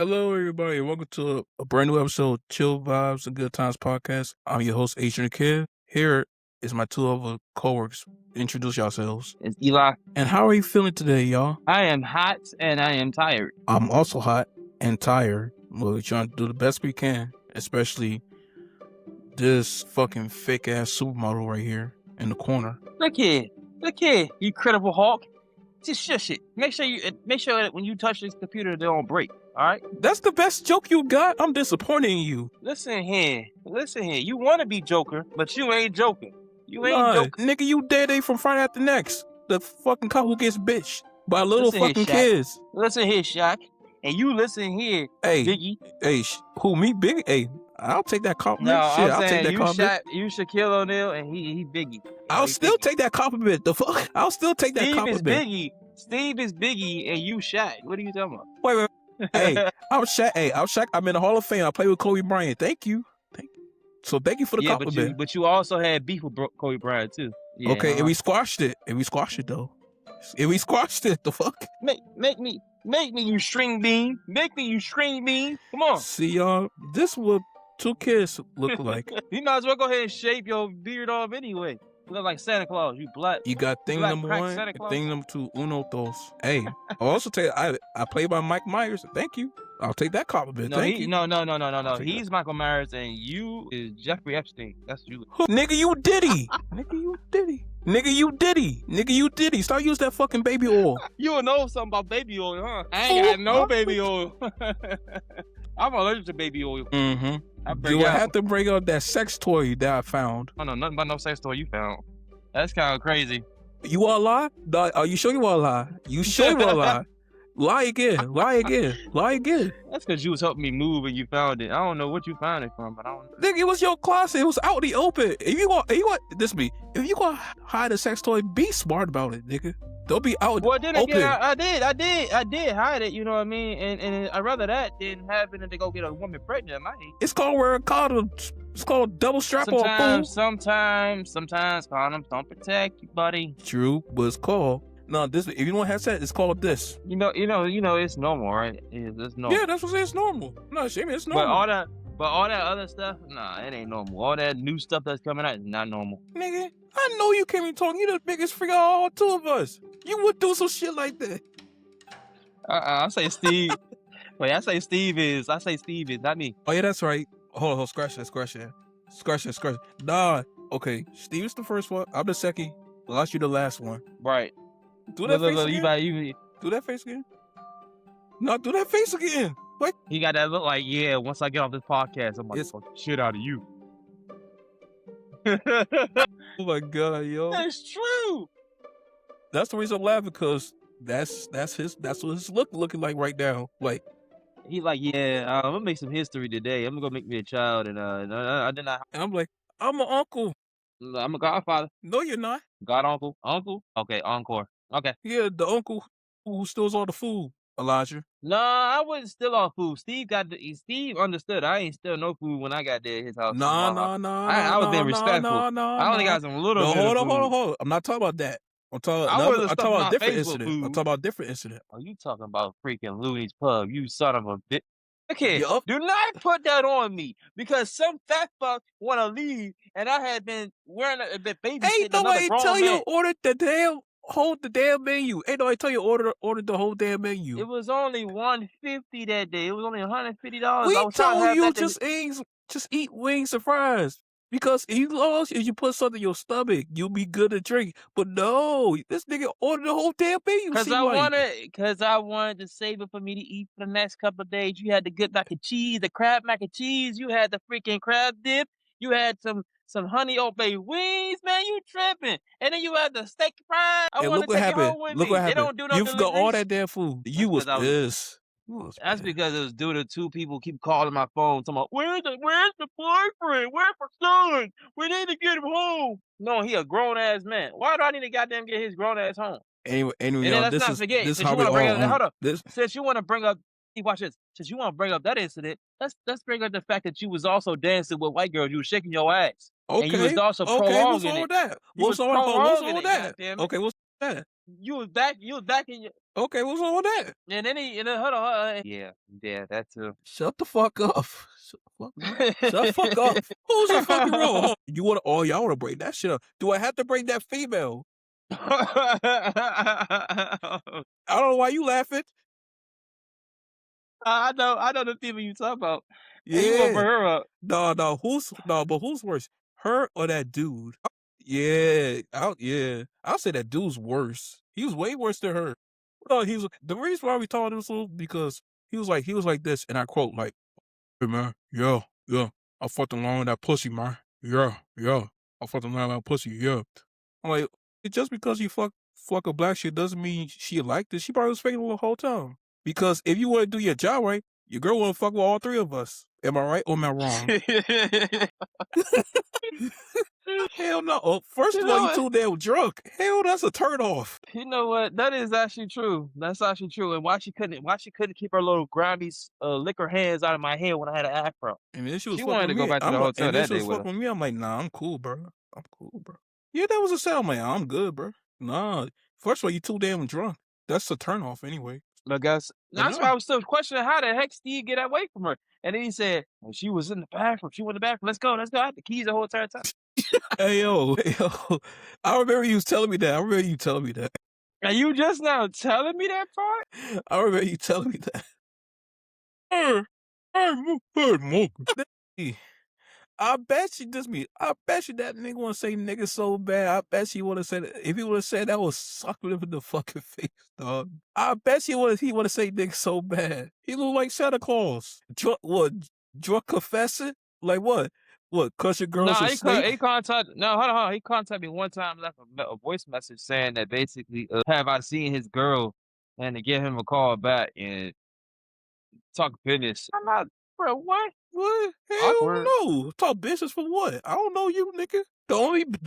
Hello, everybody. Welcome to a brand new episode of Chill Vibes and Good Times podcast. I'm your host, Adrian Kid. Here is my two other co-workers. Introduce yourselves. It's Eli. And how are you feeling today, y'all? I am hot and I am tired. I'm also hot and tired. We're trying to do the best we can, especially this fucking fake-ass supermodel right here in the corner. Look here, you Incredible Hulk. Just shush it. Make sure that when you touch this computer, they don't break. All right. That's the best joke you got. I'm disappointed in you. Listen here. You want to be Joker, but you ain't joking. You ain't joking. Nigga, you Day from Friday After Next. The fucking cop who gets bitched by little fucking kids. Listen here, Shaq. And you listen here, Biggie. Hey, who, me, Biggie? Hey, I'll take that compliment. No, Shit, I'll take that compliment. You Shaquille O'Neal and he Biggie. I'll still take that compliment. The fuck? I'll still take that compliment. Steve is Biggie and you Shaq. What are you talking about? Wait. Hey, I'm Shaq. I'm in the Hall of Fame. I play with Kobe Bryant. Thank you. So thank you for the compliment. But you also had beef with Kobe Bryant too. Yeah, okay, and we squashed it. Though. And we squashed it. The fuck? Make me you string bean. Make me you string bean. Come on. See y'all. This what two kids look like. You might as well go ahead and shape your beard off anyway. You look like Santa Claus. You black. You got thing number one, and thing number two, uno dos. Hey, I'll also tell you, I play by Mike Myers. Thank you. I'll take that compliment. Thank you. No. He's Michael Myers, and you is Jeffrey Epstein. That's you. Nigga, you Diddy. Nigga, you Diddy. Start using that fucking baby oil. You don't know something about baby oil, huh? I ain't got no baby oil. I'm allergic to baby oil. Mm-hmm. Do I have to bring up that sex toy that I found? Oh, no, nothing about no sex toy you found. That's kind of crazy. You want to lie? Are you sure you want to lie? You sure you want to lie? Lie again. That's because you was helping me move and you found it. I don't know what you found it from, but I don't know. Nigga, it was your closet. It was out in the open. If you want, if you want to hide a sex toy, be smart about it, nigga. Don't be out. Well, then open. Again, I did hide it. You know what I mean? And I'd rather that than having to go get a woman pregnant at my age. It's called wearing condoms. It's called double strap on. Sometimes condoms don't protect you, buddy. True, but it's called. No, this. If you don't have sex, it's called this. You know, it's normal, right? It's normal. Yeah, that's what it's normal. No, Shimmy, it's normal. But all that other stuff, nah, it ain't normal. All that new stuff that's coming out is not normal. Nigga, I know you can't be talking. You the biggest freak of all two of us. You would do some shit like that. I say Steve. Wait, I say Steve is, not me. Oh yeah, that's right. Hold on, scratch that. Nah, okay. Steve is the first one. I'm the second. Lost you the last one. Right. Do that face again. Do that face again. No, do that face again. What? He got that look like, yeah, once I get off this podcast, I'm like, fuck shit out of you. Oh my God, yo. That's true. That's the reason I'm laughing, because that's what his looking like right now. Like, he like, yeah, I'm gonna make some history today. I'm gonna go make me a child, and I did not. And I'm like, I'm an uncle. I'm a godfather. No, you're not. God uncle. Okay, encore. Okay. Yeah, the uncle who steals all the food, Elijah. No, I wasn't steal all food. Steve understood. I ain't steal no food when I got there at his house. No. I was being respectful. No. I only got some little. No, hold on. I'm not talking about that. I'm talking about a different incident. I'm talking about a different incident. Are you talking about freaking Looney's Pub? You son of a bitch. Okay, do not put that on me, because some fat fuck want to leave, and I had been wearing a bit babysitting. Ain't nobody tell you order hold the damn menu. Ain't nobody tell you order the whole damn menu. It was only $150 that day. It was only $150. We told you just eat wings and fries. Because if you put something in your stomach, you'll be good to drink. But no, this nigga ordered the whole damn menu. Because I wanted to save it for me to eat for the next couple of days. You had the good mac and cheese, the crab mac and cheese. You had the freaking crab dip. You had some honey oat bay wings, man. You tripping? And then you had the steak fries. I want to take it home with me. Look what happened. They don't do no you forgot all that damn food. You was pissed. That's because it was due to two people keep calling my phone, talking about, where's the boyfriend? Where's my son? We need to get him home. No, he a grown ass man. Why do I need to goddamn get his grown ass home? Anyway, let's not forget. Since you want to bring up, since you want to bring up, watch this. Since you want to bring up that incident, let's bring up the fact that you was also dancing with white girls. You was shaking your ass. Okay. And you was also prolonging what's wrong with that? Okay, That. You was back in your Okay, what's wrong with that? and then hold on, yeah, yeah, that too. Shut the fuck up. Shut the fuck up. Shut the fuck up. Who's the fucking wrong? Huh? You wanna oh, y'all wanna break that shit up. Do I have to break that female? I don't know why you laughing. I know the people you talk about, and you wanna Yeah. bring her up. No, no, but who's worse? Her or that dude? Yeah, yeah. I'll say that dude's worse. He was way worse than her. No, he was the reason why we talking this little because he was like this, and I quote like, "Hey man, yeah, yeah, I fucked along with that pussy, man. Yeah, yeah, I fucked along with that pussy, yeah." I'm like, just because you fuck a black shit doesn't mean she liked it. She probably was faking the whole time. Because if you want to do your job right, your girl want to fuck with all three of us. Am I right or am I wrong? Hell no. Oh, first You of all, know you what? too damn drunk. Hell, that's a turn off. You know what? That is actually true. That's actually true. And why she couldn't keep her little grimy liquor hands out of my hair when I had an afro. And then she was She fucking wanted with to go me. back to the hotel And then that she day was with her. fucking with me. I'm like, nah, I'm cool, bro. I'm cool, bro. Yeah, that was a sell, man. I'm good, bro. Nah. First of all, you too damn drunk. That's a turn off anyway. I guess But that's why no. I was still questioning how the heck Steve get away from her. And then he said, well, she was in the bathroom. She went in the bathroom. Let's go. Let's go. I had the keys the whole entire time. Hey yo, hey yo. I remember you telling me that. I remember you telling me that. And you just now telling me that part? I remember you telling me that. Hey, hey, monkey. I bet you this me. I bet you that nigga want to say nigga so bad. I bet you would have said if he would have said that was suck him in the fucking face, dog. I bet you would he would have said nigga so bad. He look like Santa Claus. Drunk what? Drunk confessing? Like what? What? Cause your girl's No, a snake? he contacted. No, hold on. He contacted me one time, left a voice message saying that basically, have I seen his girl, and to give him a call back and talk business. I'm not, bro. What? What? Hell Awkward. no. Talk business for what? I don't know you, nigga. The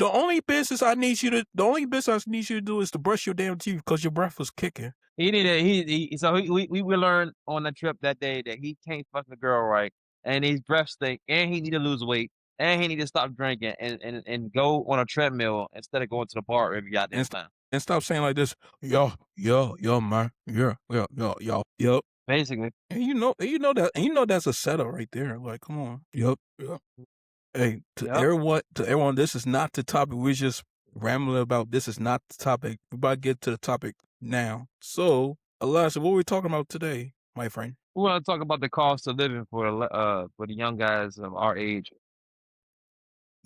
only business I need you to the only business I need you to do is to brush your damn teeth because your breath was kicking. He needed. So we learned on the trip that day that he can't fuck the girl right, and his breath stink, and he need to lose weight, and he need to stop drinking and go on a treadmill instead of going to the bar every goddamn And time. and stop saying like this, yo, man, yup. Basically, And you know that's a setup right there. Like, come on, yup. Hey, yep. to everyone, this is not the topic. We're just rambling about. This is not the topic. We're about to get to the topic now. So, Elijah, what are we talking about today, my friend? We want to talk about the cost of living for the young guys of our age, for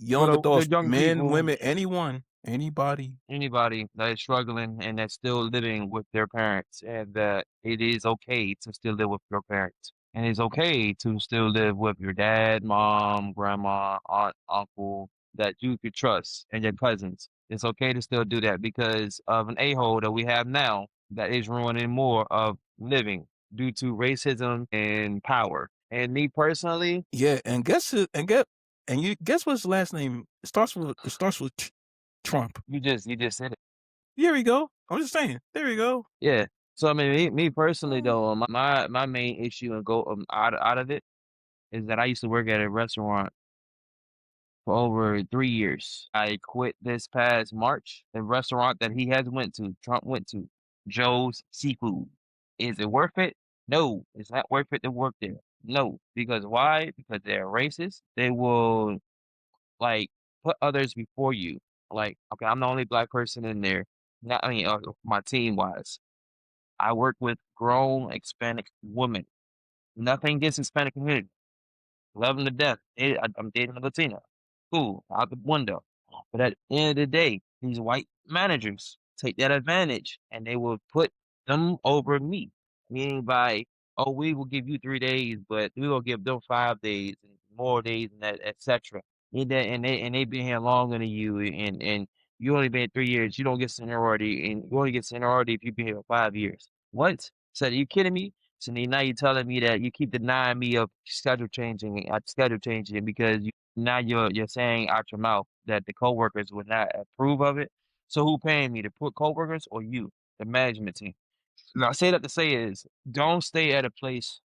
Young the adults, young men, people. women, anyone, anybody. Anybody that is struggling and that's still living with their parents, and that it is okay to still live with your parents. And it's okay to still live with your dad, mom, grandma, aunt, uncle that you could trust and your cousins. It's okay to still do that because of an a-hole that we have now that is ruining more of living due to racism and power. And me personally, Yeah, and you guess what his last name? It starts with Trump. you just said it. Here we go. I'm just saying. There we go. Yeah. So I mean, me personally though, my main issue and go out of it is that I used to work at a restaurant for over 3 years. I quit this past March. The restaurant that he has went to, Trump went to, Joe's Seafood. Is it worth it? No, it's not worth it to work there. No, because why? Because they're racist. They will like put others before you. Like, okay, I'm the only black person in there. Not I mean, my team wise. I work with grown Hispanic women. Nothing against Hispanic community. Love them to death. I'm dating a Latina. Cool. Out the window. But at the end of the day, these white managers take that advantage and they will put them over me. Meaning by, oh, we will give you 3 days, but we will give them 5 days and more days and that, etc. And they been here longer than you and you only been 3 years, you don't get seniority and you only get seniority if you've been here for 5 years. What? So are you kidding me? So now you're telling me that you keep denying me of schedule changing because now you're saying out your mouth that the coworkers would not approve of it. So who paying me to put coworkers or you, the management team? Now I say that to say is don't stay at a place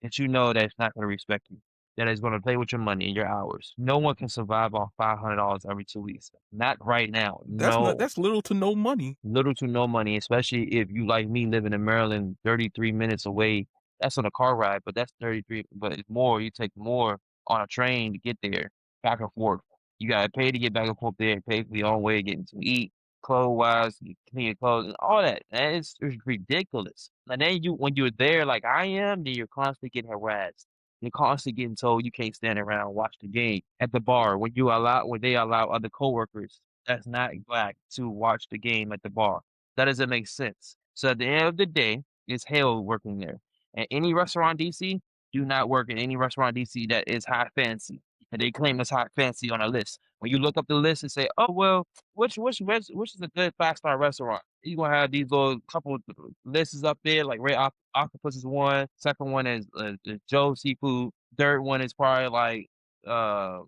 that you know that's not going to respect you. that is gonna play with your money and your hours. No one can survive off $500 every 2 weeks. Not right now. No. That's little to no money. Little to no money, especially if you like me living in Maryland, 33 minutes away. That's on a car ride, but that's 33, but it's more. You take more on a train to get there, back and forth. You gotta pay to get back and forth there, pay for your own way, getting to eat, clothes wise, clean your clothes, and all that. And it's ridiculous. And then when you're there like I am, then you're constantly getting harassed. You're constantly getting told you can't stand around and watch the game at the bar when they allow other coworkers that's not black to watch the game at the bar. That doesn't make sense. So at the end of the day, it's hell working there. And any restaurant in DC, do not work in any restaurant in DC that is high fancy. And they claim it's high fancy on a list. When you look up the list and say, "Oh well, which is a good 5-star restaurant?" You're gonna have these little couple lists up there, like Red Octopus is one. Second one is Joe Seafood. Third one is probably like uh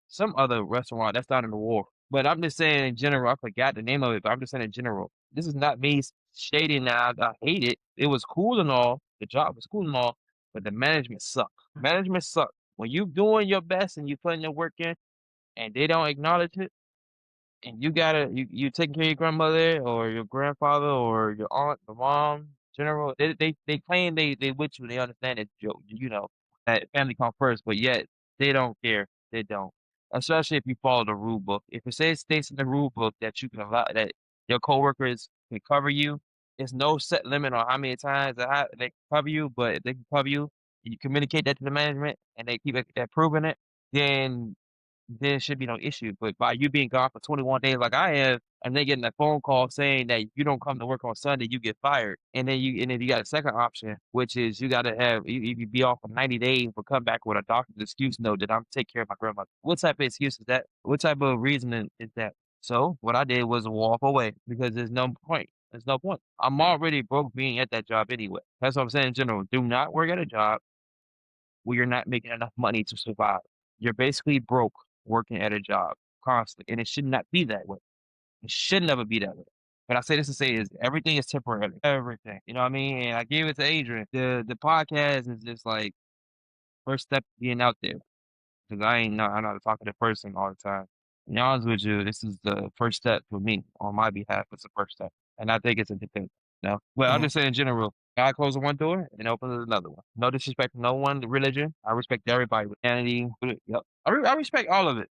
some other restaurant that's not in the war. But I'm just saying in general, I forgot the name of it, but I'm just saying in general. This is not me shading that I hate it. It was cool and all. The job was cool and all, but the management sucked. Management sucked. When you doing your best and you putting your work in and they don't acknowledge it, and you taking care of your grandmother or your grandfather or your aunt or mom, general, they claim they with you, they understand it, that family come first, but yet they don't care. They don't. Especially if you follow the rule book. If it says states in the rule book that you can allow that your coworkers can cover you, there's no set limit on how many times they can cover you, but if they can cover you, you communicate that to the management and they keep approving it, then there should be no issue, but by you being gone for 21 days like I am, and then getting a phone call saying that you don't come to work on Sunday, you get fired. And then you got a second option, which is you gotta have you be off for 90 days but come back with a doctor's excuse note that I'm take care of my grandmother. What type of excuse is that? What type of reasoning is that? So what I did was walk away because there's no point. There's no point. I'm already broke being at that job anyway. That's what I'm saying in general. Do not work at a job where you're not making enough money to survive. You're basically broke working at a job constantly, and it should not be that way. It should never be that way. But I say this to say is everything is temporary. Everything. You know what I mean? And I gave it to Adrian. The podcast is just like first step being out there. Because I'm not a talkative person all the time. To be honest with you, this is the first step for me on my behalf. It's the first step. And I think it's a good thing. You know? Well, I'm Mhm. just saying in general, God closes one door and opens another one. No disrespect to no one, the religion. I respect everybody with humanity. Yep. I respect all of it.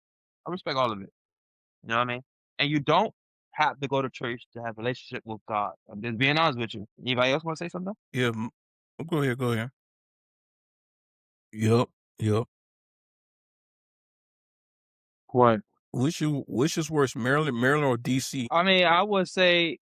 I respect all of it. You know what I mean? And you don't have to go to church to have a relationship with God. I'm just being honest with you. Anybody else want to say something? Yeah, go ahead, go ahead. Yep, yep. What? Which is worse, Maryland or DC? I mean, I would say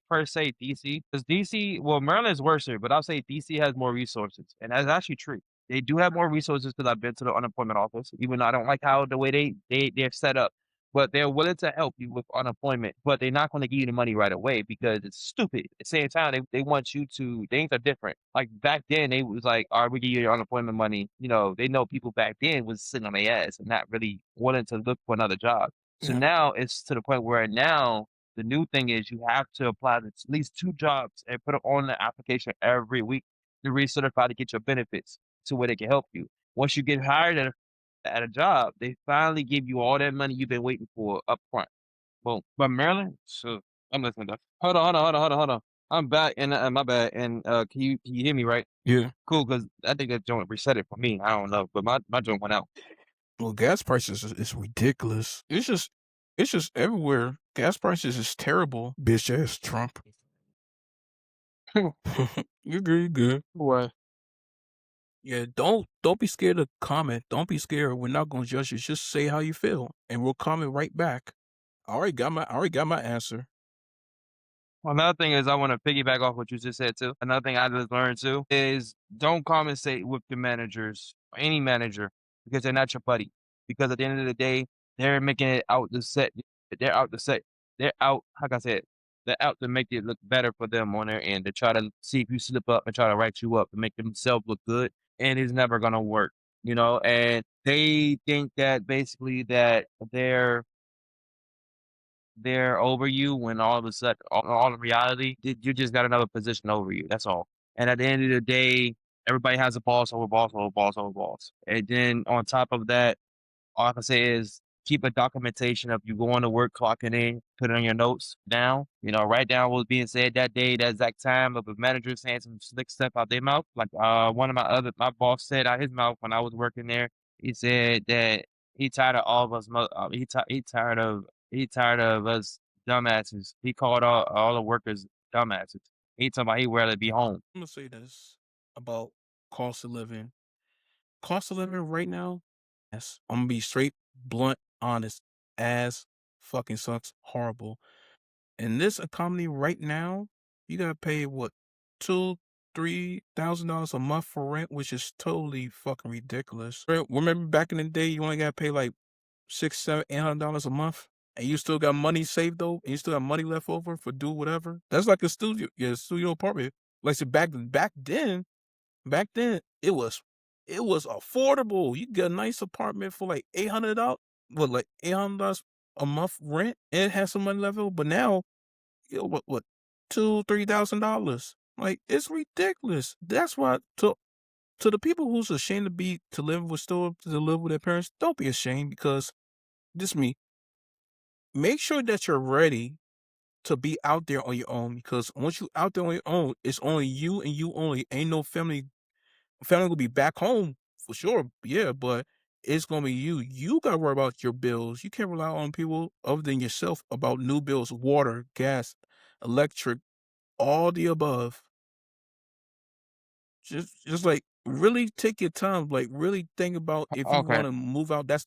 per se DC, because DC, well, Maryland's worse here, but I'll say DC has more resources, and that's actually true. They do have more resources because I've been to the unemployment office, even though I don't like how the way they're set up. But they're willing to help you with unemployment, but they're not going to give you the money right away because it's stupid. At the same time, they want you to things are different. Like back then, they was like, "All right, we give you your unemployment money." You know, they know people back then was sitting on their ass and not really wanting to look for another job. So Yeah, now it's to the point where now the new thing is you have to apply to at least 2 jobs and put it on the application every week to recertify to get your benefits to where they can help you. Once you get hired at a job, they finally give you all that money you've been waiting for up front. Boom. But Maryland, so I'm listening. Though. Hold on. I'm back and my bad. And can you hear me right? yeah. Cool, because I think that joint reset it for me. I don't know, but my joint went out. Well, gas prices is ridiculous. It's just everywhere. Gas prices is terrible. Bitch ass Trump. You good, you good. What? Yeah, don't be scared to comment. Don't be scared. We're not gonna judge you. Just say how you feel, and we'll comment right back. I already got my answer. Well, another thing is I want to piggyback off what you just said too. Another thing I just learned too is don't compensate with the managers, or any manager, because they're not your buddy. Because at the end of the day, they're making it out the set. They're out the set. They're out. How can I say it? They're out to make it look better for them on their end. To try to see if you slip up and try to write you up and make themselves look good, and it's never gonna work. You know, and they think that basically that they're over you when all of a sudden, all in reality, you just got another position over you. That's all. And at the end of the day, Everybody has a boss over boss over boss over boss. And then on top of that, all I can say is keep a documentation of you going to work, clocking in, put it on your notes down. Write down what was being said that day, that exact time of a manager saying some slick stuff out their mouth. Like one of my boss said out his mouth when I was working there. He said that he tired of all of us. He tired of us dumbasses. He called all the workers dumbasses. He talking about he rather be home. I'm gonna say this about cost of living. Cost of living right now, yes, I'm gonna be straight, blunt, honest. Ass fucking sucks horrible. In this economy right now, you gotta pay what, $2,000-3,000 a month for rent, which is totally fucking ridiculous. Remember back in the day, you only gotta pay like six, seven, $800 a month, and you still got money saved though, and you still got money left over for do whatever. That's like a studio, yeah, studio apartment. Like I said, back then it was affordable. You get a nice apartment for like $800, what, like $800 a month rent, and it has some money left over. But now, what, $2,000-3,000? Like, it's ridiculous. That's why to the people who's ashamed to live with their parents, don't be ashamed because this me. Make sure that you're ready to be out there on your own because once you out there on your own, it's only you and you only. Ain't no family will be back home for sure, yeah, but it's gonna be you. You gotta worry about your bills. You can't rely on people other than yourself about new bills, water, gas, electric, all the above. Just like really take your time, like really think about if you Okay. want to move out. That's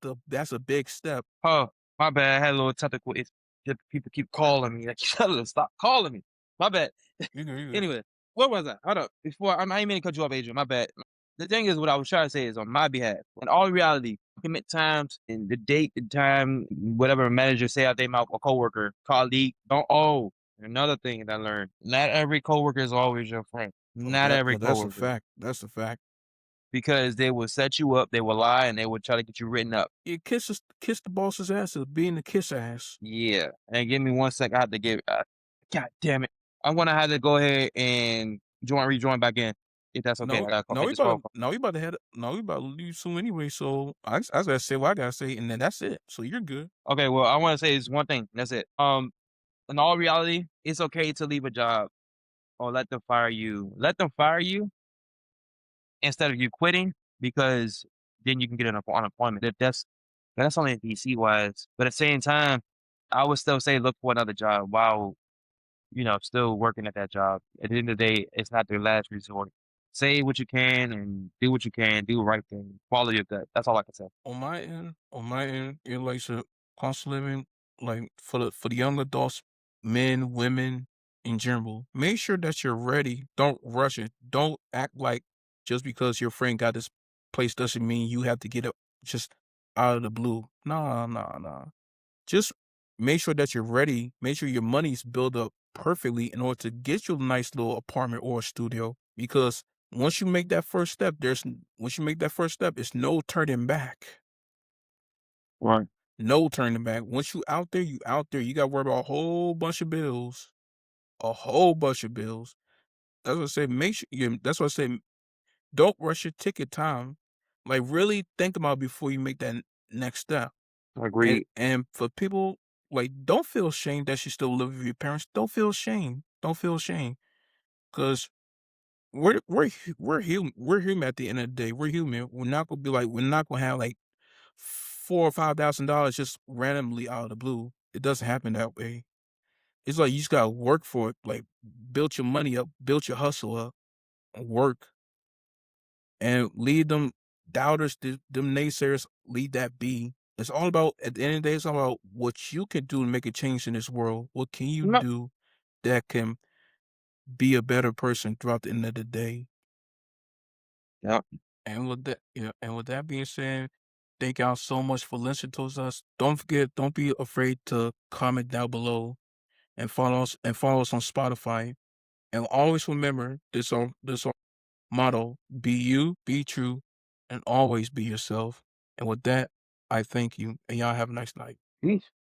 a big step. Oh, my bad. I had a little technical. It's just people keep calling me. Like, stop calling me. My bad. You know, you Anyway, where was I? Hold up. Before I ain't mean to cut you off, Adrian. My bad. The thing is, what I was trying to say is on my behalf. In all reality, commit times and the date, the time, whatever a manager say out their mouth, a coworker, colleague, don't owe. Another thing that I learned: not every coworker is always your friend. Not every that's a coworker, fact. That's a fact. because they will set you up, they will lie, and they will try to get you written up. You kiss the boss's ass of being the kiss ass. Yeah, and give me 1 sec, I have to give god damn it. I'm gonna have to go ahead and rejoin back in, if that's okay. I No, gotta no, make we this about phone to call. no, we about to head no, we about to leave soon anyway. So I gotta say what I gotta say, and then that's it. So you're good. Okay, well, I wanna say this one thing, that's it. In all reality, it's okay to leave a job or let them fire you. Let them fire you instead of you quitting, because then you can get an unemployment. That's only DC wise, but at the same time, I would still say look for another job while still working at that job. At the end of the day, it's not their last resort. Say what you can and do what you can, do the right thing, follow your gut. That's all I can say. On my end, it like to cost of living, like for the young adults, men, women in general. Make sure that you're ready. Don't rush it. Don't act like just because your friend got this place doesn't mean you have to get it just out of the blue. Nah, nah, nah. Just make sure that you're ready. Make sure your money's built up perfectly in order to get you a nice little apartment or a studio. Because once you make that first step, it's no turning back. Right. No turning back. Once you out there, you out there. You got to worry about a whole bunch of bills. A whole bunch of bills. That's what I say. That's what I say. Don't rush your ticket time. Like really think about it before you make that next step. And Agreed. and for people, like, don't feel ashamed that you still live with your parents. Don't feel ashamed. Don't feel ashamed because we're human at the end of the day. We're human. We're not gonna have like $4,000 or $5,000 just randomly out of the blue. It doesn't happen that way. It's like you just gotta work for it. Like build your money up, build your hustle up, and work, and leave them doubters, them naysayers, leave that be. It's all about at the end of the day. It's all about what you can do to make a change in this world. What can you No. do that can be a better person throughout the end of the day? Yeah. And with that being said, thank y'all so much for listening to us. Don't forget, don't be afraid to comment down below and follow us on Spotify. And always remember this our motto: be you, be true, and always be yourself. And with that, I thank you, and y'all have a nice night. Peace.